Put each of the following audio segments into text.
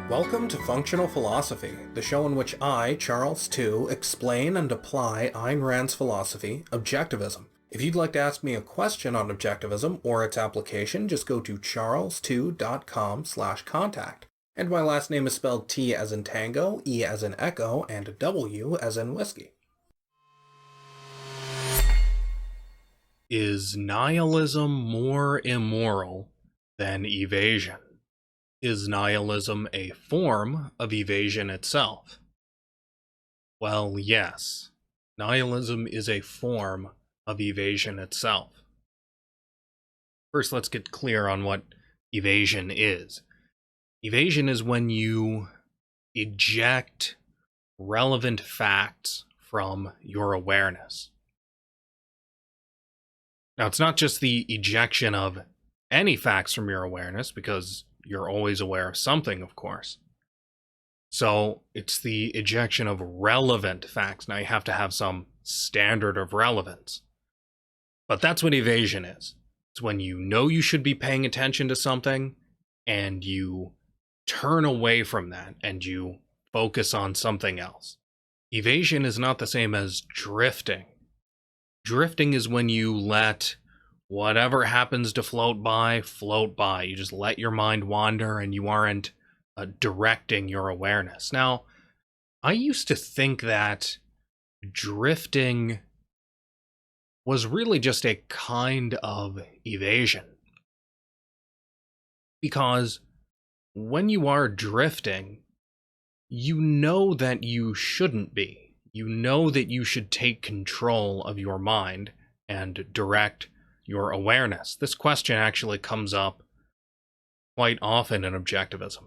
Welcome to Functional Philosophy, the show in which I, Charles II, explain and apply Ayn Rand's philosophy, objectivism. If you'd like to ask me a question on objectivism or its application, just go to charles2.com/contact. And my last name is spelled T as in tango, E as in echo, and W as in whiskey. Is nihilism more immoral than evasion? Is nihilism a form of evasion itself? Well, yes. Nihilism is a form of evasion itself. First, let's get clear on what evasion is. Evasion is when you eject relevant facts from your awareness. Now, it's not just the ejection of any facts from your awareness, because you're always aware of something, of course. So it's the ejection of relevant facts. Now you have to have some standard of relevance. But that's what evasion is. It's when you know you should be paying attention to something and you turn away from that and you focus on something else. Evasion is not the same as drifting. Drifting is when you let whatever happens to float by. You just let your mind wander and you aren't directing your awareness. Now, I used to think that drifting was really just a kind of evasion. Because when you are drifting, you know that you shouldn't be. You know that you should take control of your mind and direct your awareness. This question actually comes up quite often in objectivism.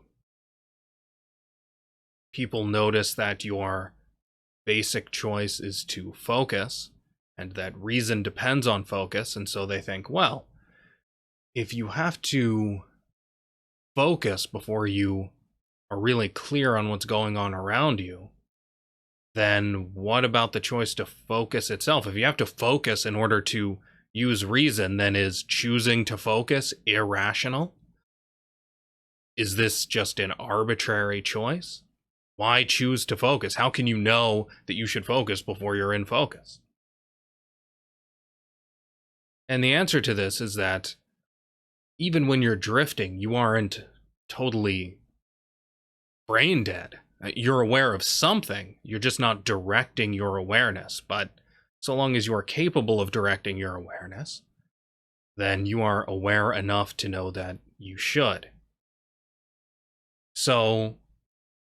People notice that your basic choice is to focus, and that reason depends on focus, and so they think, well, if you have to focus before you are really clear on what's going on around you, then what about the choice to focus itself? If you have to focus in order to use reason, then is choosing to focus irrational? Is this just an arbitrary choice? Why choose to focus? How can you know that you should focus before you're in focus? And the answer to this is that even when you're drifting, you aren't totally brain dead. You're aware of something, you're just not directing your awareness. But so long as you are capable of directing your awareness, then you are aware enough to know that you should. So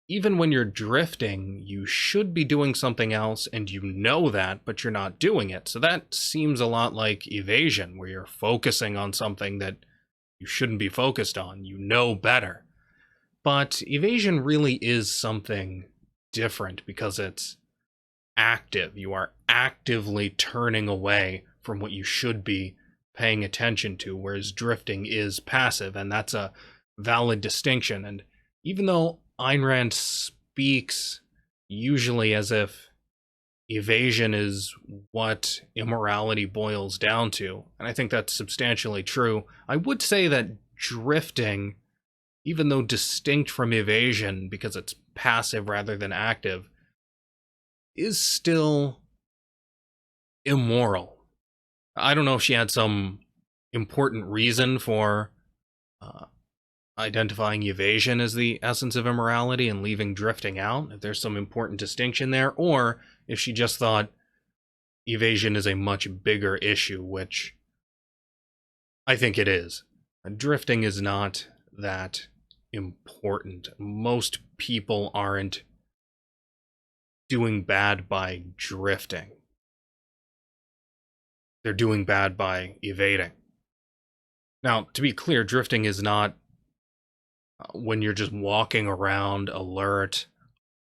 even when you're drifting, you should be doing something else and you know that, but you're not doing it. So that seems a lot like evasion, where you're focusing on something that you shouldn't be focused on. You know better. But evasion really is something different because it's active. You are actively turning away from what you should be paying attention to, whereas drifting is passive, and that's a valid distinction. And even though Ayn Rand speaks usually as if evasion is what immorality boils down to, and I think that's substantially true, I would say that drifting, even though distinct from evasion because it's passive rather than active, is still immoral. I don't know if she had some important reason for identifying evasion as the essence of immorality and leaving drifting out, if there's some important distinction there, or if she just thought evasion is a much bigger issue, which I think it is. Drifting is not that important. Most people aren't doing bad by drifting. They're doing bad by evading. Now, to be clear, drifting is not when you're just walking around alert,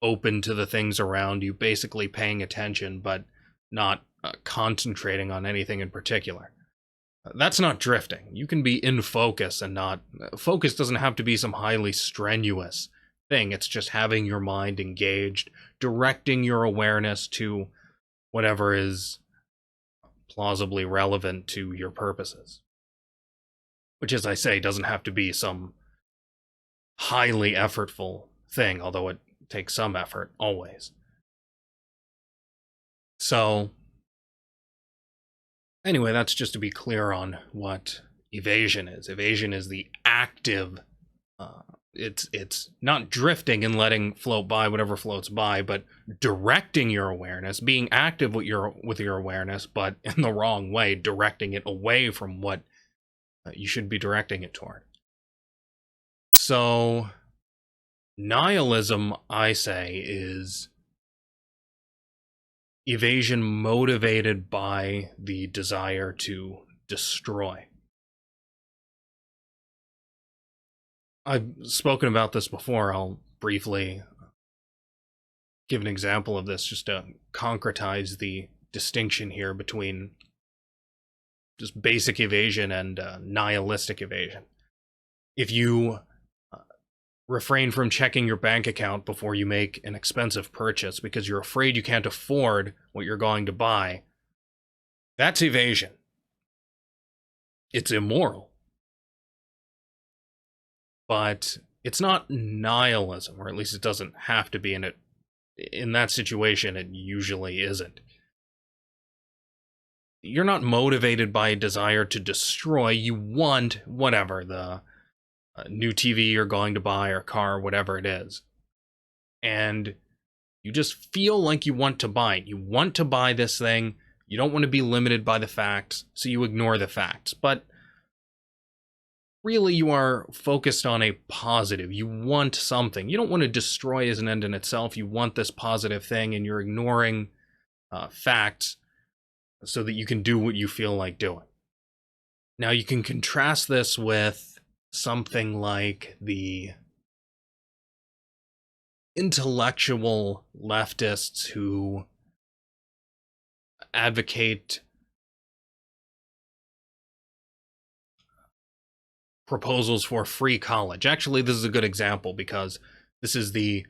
open to the things around you, basically paying attention, but not concentrating on anything in particular. That's not drifting. You can be in focus and not... Focus doesn't have to be some highly strenuous thing. It's just having your mind engaged, directing your awareness to whatever is plausibly relevant to your purposes. Which, as I say, doesn't have to be some highly effortful thing, although it takes some effort, always. So, anyway, that's just to be clear on what evasion is. Evasion is the active, it's not drifting and letting float by whatever floats by, but directing your awareness, being active with your awareness, but in the wrong way, directing it away from what you should be directing it toward. So, nihilism, I say, is evasion motivated by the desire to destroy. I've spoken about this before. I'll briefly give an example of this just to concretize the distinction here between just basic evasion and nihilistic evasion. If you refrain from checking your bank account before you make an expensive purchase because you're afraid you can't afford what you're going to buy, that's evasion. It's immoral. But it's not nihilism, or at least it doesn't have to be. In that situation, it usually isn't. You're not motivated by a desire to destroy. You want whatever, the new TV you're going to buy or car, whatever it is. And you just feel like you want to buy it. You want to buy this thing. You don't want to be limited by the facts, so you ignore the facts. But really, you are focused on a positive. You want something. You don't want to destroy as an end in itself. You want this positive thing, and you're ignoring facts so that you can do what you feel like doing. Now, you can contrast this with something like the intellectual leftists who advocate proposals for free college. Actually, this is a good example because this is the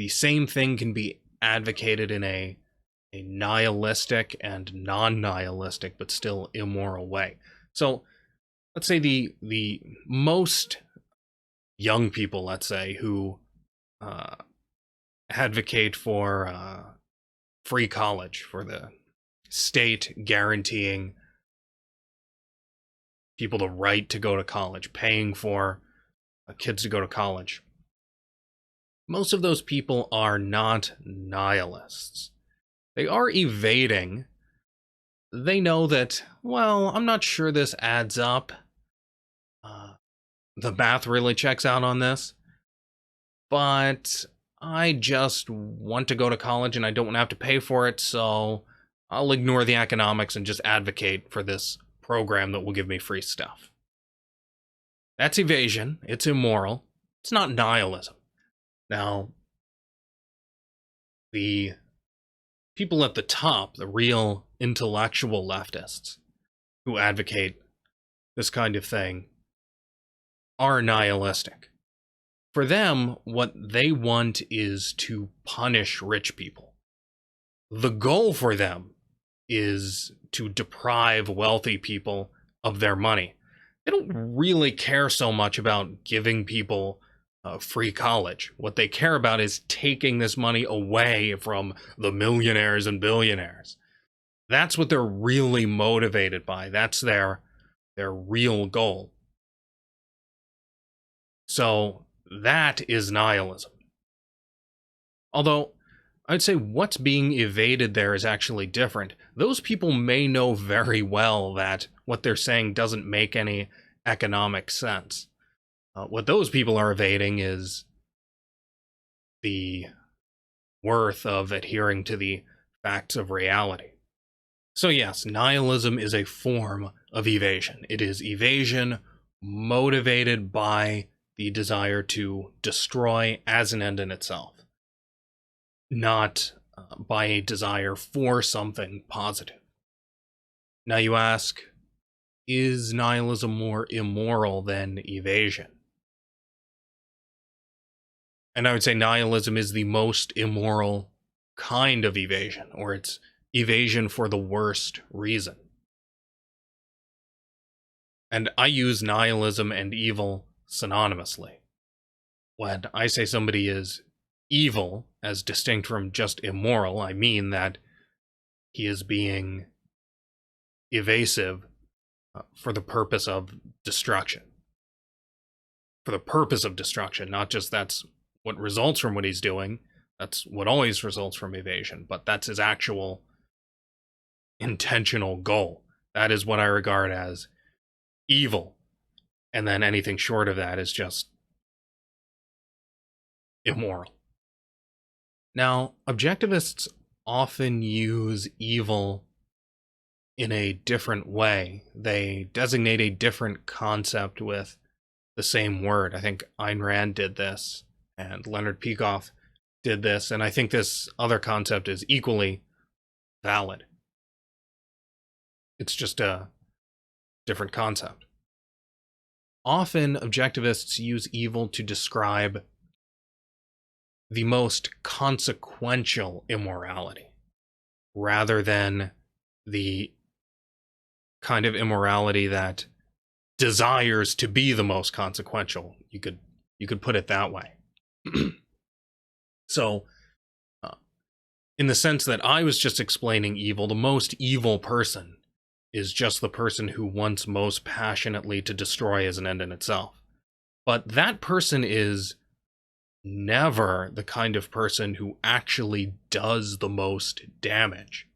same thing can be advocated in a nihilistic and non-nihilistic but still immoral way. So let's say the most young people, let's say, who advocate for free college, for the state guaranteeing people the right to go to college, paying for kids to go to college. Most of those people are not nihilists. They are evading. They know that, well, I'm not sure this adds up. The math really checks out on this. But I just want to go to college and I don't want to have to pay for it, so I'll ignore the economics and just advocate for this program that will give me free stuff. That's evasion. It's immoral. It's not nihilism. Now, the people at the top, the real intellectual leftists who advocate this kind of thing, are nihilistic. For them, what they want is to punish rich people. The goal for them is to deprive wealthy people of their money. They don't really care so much about giving people free college. What they care about is taking this money away from the millionaires and billionaires. That's what they're really motivated by. That's their real goal. So that is nihilism. Although, I'd say what's being evaded there is actually different. Those people may know very well that what they're saying doesn't make any economic sense. What those people are evading is the worth of adhering to the facts of reality. So yes, nihilism is a form of evasion. It is evasion motivated by the desire to destroy as an end in itself, not by a desire for something positive. Now you ask, is nihilism more immoral than evasion? And I would say nihilism is the most immoral kind of evasion, or it's evasion for the worst reason. And I use nihilism and evil synonymously. When I say somebody is evil, as distinct from just immoral, I mean that he is being evasive for the purpose of destruction. For the purpose of destruction, not just that's what results from what he's doing. That's what always results from evasion, but that's his actual intentional goal. That is what I regard as evil. And then anything short of that is just immoral. Now, objectivists often use evil in a different way. They designate a different concept with the same word. I think Ayn Rand did this, and Leonard Peikoff did this, and I think this other concept is equally valid. It's just a different concept. Often, objectivists use evil to describe the most consequential immorality, rather than the kind of immorality that desires to be the most consequential. You could put it that way. So, in the sense that I was just explaining evil, the most evil person is just the person who wants most passionately to destroy as an end in itself. But that person is never the kind of person who actually does the most damage.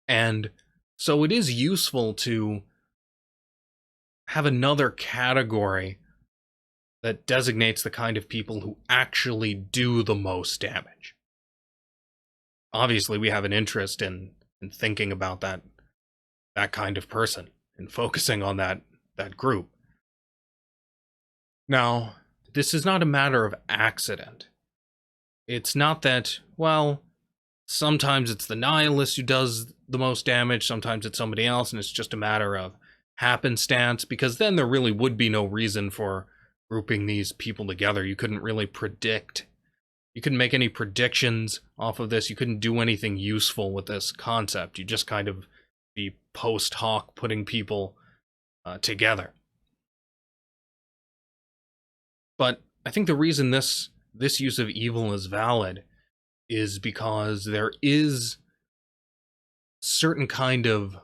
And so it is useful to have another category that designates the kind of people who actually do the most damage. Obviously, we have an interest in thinking about that kind of person and focusing on that group. Now, this is not a matter of accident. It's not that, well, sometimes it's the nihilist who does the most damage, sometimes it's somebody else, and it's just a matter of happenstance, because then there really would be no reason for grouping these people together. You couldn't really predict. You couldn't make any predictions off of this. You couldn't do anything useful with this concept. You just kind of be post hoc putting people together. But I think the reason this use of evil is valid is because there is certain kind of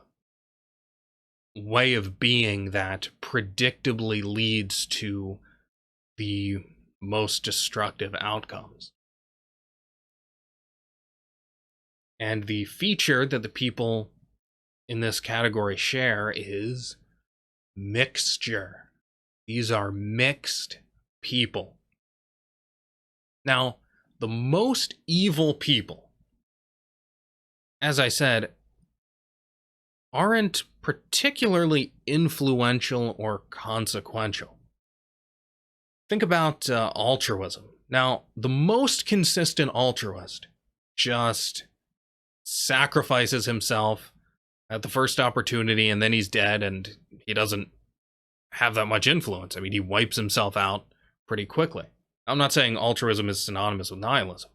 way of being that predictably leads to the most destructive outcomes. And the feature that the people in this category share is mixture. These are mixed people. Now, the most evil people, as I said, aren't particularly influential or consequential. Think about altruism. Now, the most consistent altruist just sacrifices himself at the first opportunity, and then he's dead, and he doesn't have that much influence. I mean, he wipes himself out pretty quickly. I'm not saying altruism is synonymous with nihilism,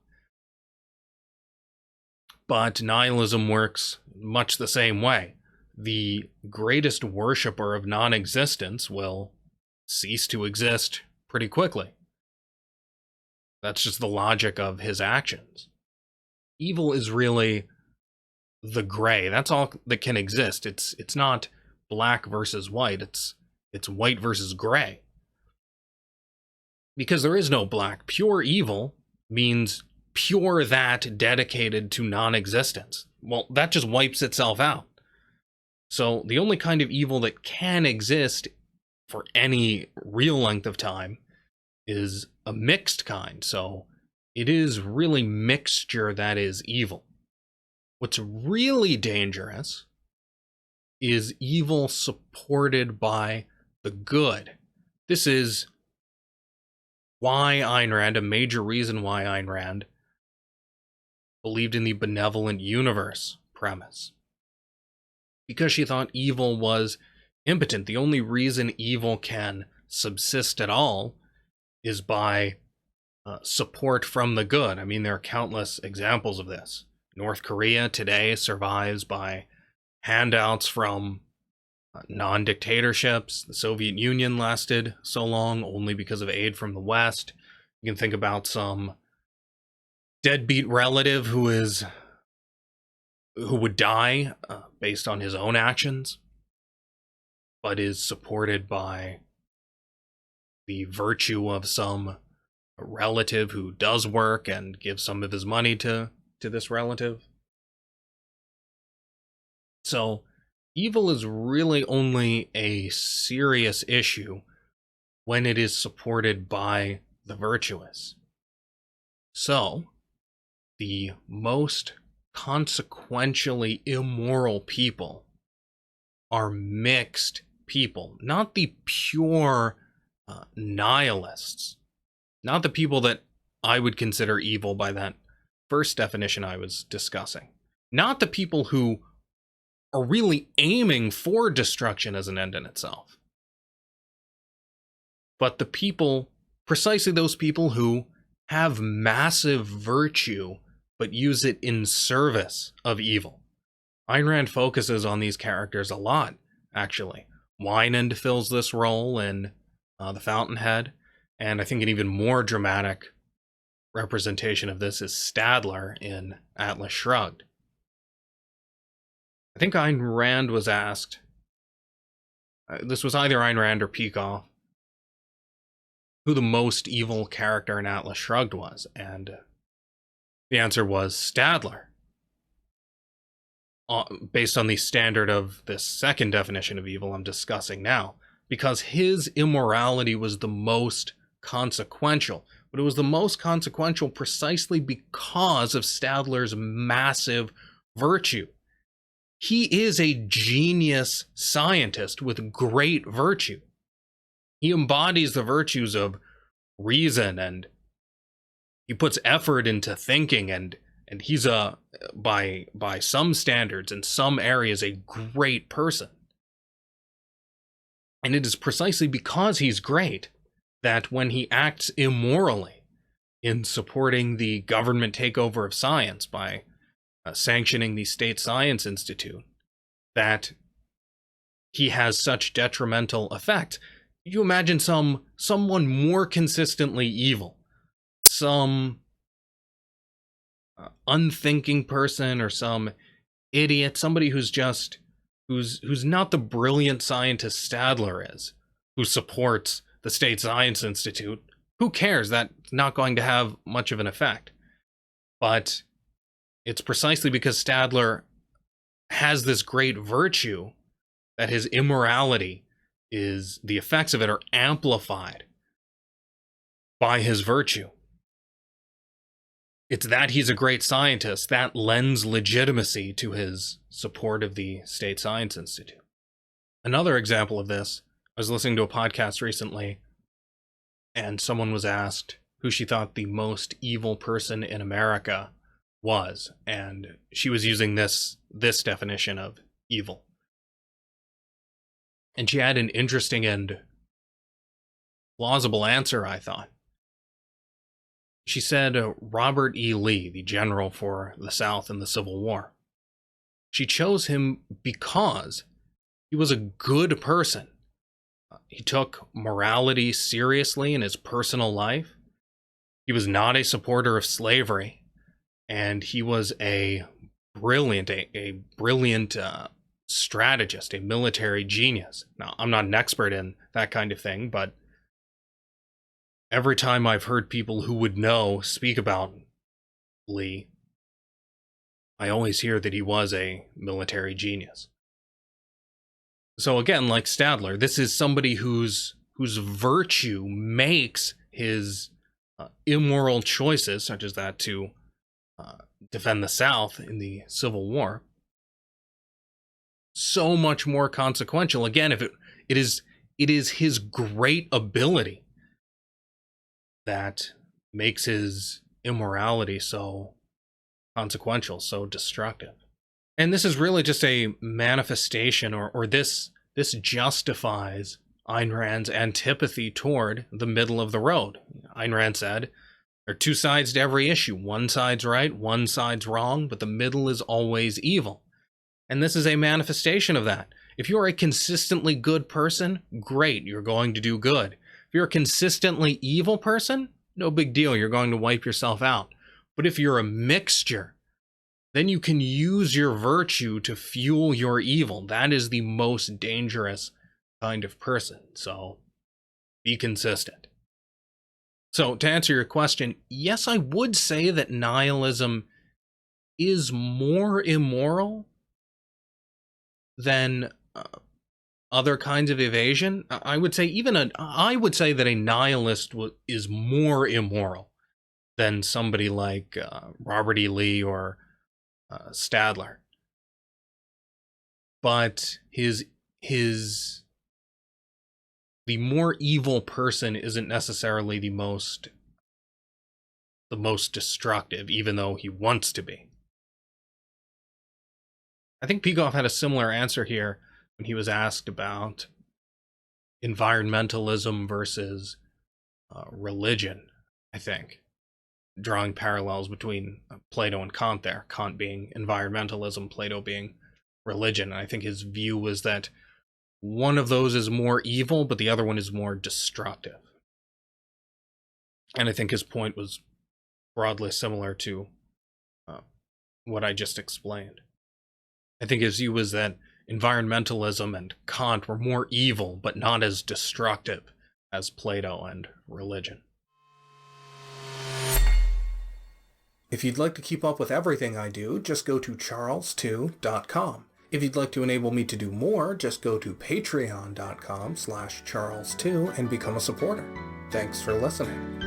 but nihilism works much the same way. The greatest worshiper of non-existence will cease to exist pretty quickly. That's just the logic of his actions. Evil is really the gray. That's all that can exist. It's not black versus white. It's white versus gray. Because there is no black. Pure evil means pure that dedicated to non-existence. Well, that just wipes itself out. So the only kind of evil that can exist for any real length of time is a mixed kind. So it is really mixture that is evil. What's really dangerous is evil supported by the good. This is why Ayn Rand, a major reason why Ayn Rand believed in the benevolent universe premise. Because she thought evil was impotent. The only reason evil can subsist at all is by support from the good. I mean, there are countless examples of this. North Korea today survives by handouts from non-dictatorships. The Soviet Union lasted so long only because of aid from the West. You can think about some deadbeat relative who would die based on his own actions, but is supported by the virtue of some relative who does work and gives some of his money to this relative. So evil is really only a serious issue when it is supported by the virtuous. So the most consequentially immoral people are mixed people, not the pure nihilists, not the people that I would consider evil by that first definition I was discussing, not the people who are really aiming for destruction as an end in itself, but the people, precisely those people who have massive virtue but use it in service of evil. Ayn Rand focuses on these characters a lot, actually. Wynand fills this role in The Fountainhead, and I think an even more dramatic representation of this is Stadler in Atlas Shrugged. I think Ayn Rand was asked, this was either Ayn Rand or Peikoff, who the most evil character in Atlas Shrugged was, and the answer was Stadler, based on the standard of this second definition of evil I'm discussing now, because his immorality was the most consequential. But it was the most consequential precisely because of Stadler's massive virtue. He is a genius scientist with great virtue. He embodies the virtues of reason, and he puts effort into thinking, and he's by some standards in some areas a great person. And it is precisely because he's great that when he acts immorally in supporting the government takeover of science by sanctioning the State Science Institute, that he has such detrimental effect. You imagine someone more consistently evil, some unthinking person or some idiot, somebody who's not the brilliant scientist Stadler is, who supports the State Science Institute. Who cares? That's not going to have much of an effect. But it's precisely because Stadler has this great virtue that his immorality is, the effects of it are amplified by his virtue. It's that he's a great scientist that lends legitimacy to his support of the State Science Institute. Another example of this, I was listening to a podcast recently, and someone was asked who she thought the most evil person in America was, and she was using this definition of evil. And she had an interesting and plausible answer, I thought. She said Robert E. Lee, the general for the South in the Civil War. She chose him because he was a good person. He took morality seriously in his personal life. He was not a supporter of slavery, and he was a brilliant strategist, a military genius. Now, I'm not an expert in that kind of thing, but every time I've heard people who would know speak about Lee, I always hear that he was a military genius. So again, like Stadler, this is somebody whose virtue makes his immoral choices, such as that to defend the South in the Civil War, so much more consequential. Again, if it is his great ability that makes his immorality so consequential, so destructive. And this is really just a manifestation, or this justifies Ayn Rand's antipathy toward the middle of the road. Ayn Rand said, there are two sides to every issue. One side's right, one side's wrong, but the middle is always evil. And this is a manifestation of that. If you're a consistently good person, great, you're going to do good. If you're a consistently evil person, no big deal, you're going to wipe yourself out. But if you're a mixture, then you can use your virtue to fuel your evil. That is the most dangerous kind of person. So be consistent. So to answer your question, yes, I would say that nihilism is more immoral than other kinds of evasion. I would say that a nihilist is more immoral than somebody like Robert E. Lee or Stadler. But the more evil person isn't necessarily the most destructive, even though he wants to be. I think Peikoff had a similar answer here when he was asked about environmentalism versus religion, I think, drawing parallels between Plato and Kant there, Kant being environmentalism, Plato being religion. And I think his view was that one of those is more evil, but the other one is more destructive. And I think his point was broadly similar to what I just explained. I think his view was that environmentalism and Kant were more evil, but not as destructive as Plato and religion. If you'd like to keep up with everything I do, just go to charles2.com. If you'd like to enable me to do more, just go to patreon.com/charles2 and become a supporter. Thanks for listening.